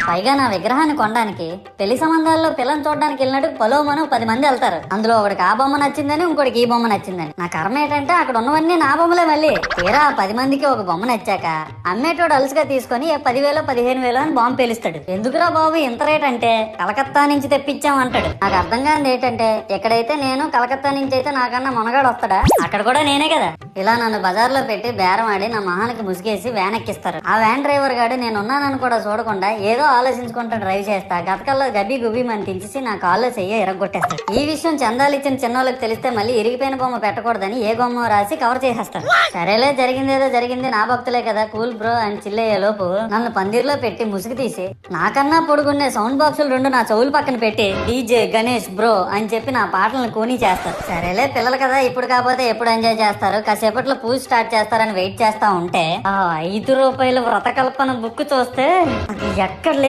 పైగా నా విగ్రహాన్ని కొనడానికి పెళ్లి సంబంధాల్లో పిల్లని చూడడానికి వెళ్ళినట్టు పలోమను 10 మంది వెళ్తారు. అందులో ఒకడికి ఆ బొమ్మ నచ్చిందని, ఇంకోటికి ఈ బొమ్మ నచ్చిందని. నా కర్మ ఏంటంటే అక్కడ ఉన్నవన్నీ నా బొమ్మలే. మళ్ళీ తీరా 10 మందికి ఒక బొమ్మ నచ్చాక అమ్మేటోడు అలుసుగా తీసుకొని 10,000 15,000 అని బాంబు పేలుస్తాడు. ఎందుకురా బాబు ఇంత రేట్ అంటే కలకత్తా నుంచి తెప్పించాం అంటాడు. నాకు అర్థం కానిది ఏంటంటే ఎక్కడైతే నేను కలకత్తా నుంచి అయితే నాకన్నా మొనగాడు వస్తాడా, అక్కడ కూడా నేనే కదా. ఇలా నన్ను బజార్లో పెట్టి బేరం ఆడి నా మొహానికి ముసుగేసి వ్యాన్ ఎక్కిస్తారు. ఆ వ్యాన్ డ్రైవర్ గాడు నేనున్నానని కూడా చూడకుండా ఏదో ఆలోచించుకుంటూ డ్రైవ్ చేస్తా గతకల్లో గబ్బి గుబ్బి మని తెంచేసి నా కాల్లో చెయ్యి ఎరగొట్టేస్తాడు. ఈ విషయం చందాలు ఇచ్చిన చిన్నోళ్ళకి తెలిస్తే మళ్ళీ ఇరిగిపోయిన బొమ్మ పెట్టకూడదని ఏ బొమ్మ రాసి కవర్ చేసేస్తాడు. సరేలే జరిగిందేదో జరిగింది, నా భక్తులే కదా, కూల్ బ్రో అని చిల్లయ్యే లోపు నన్ను పందిర్లో పెట్టి ముసుగు తీసి నాకన్నా పొడుగున్నే సౌండ్ బాక్సులు 2 నా చెవులు పక్కన పెట్టి డీజే గణేష్ బ్రో అని చెప్పి నా పాటలను కూనీ చేస్తారు. సరేలే పిల్లలు కదా, ఇప్పుడు కాకపోతే ఎప్పుడు ఎంజాయ్ చేస్తారు, కాసేపట్లో పూజ స్టార్ట్ చేస్తారని వెయిట్ చేస్తా ఉంటే ఆ 5 రూపాయల వ్రతకల్పన బుక్ చూస్తే అది ఎక్కడ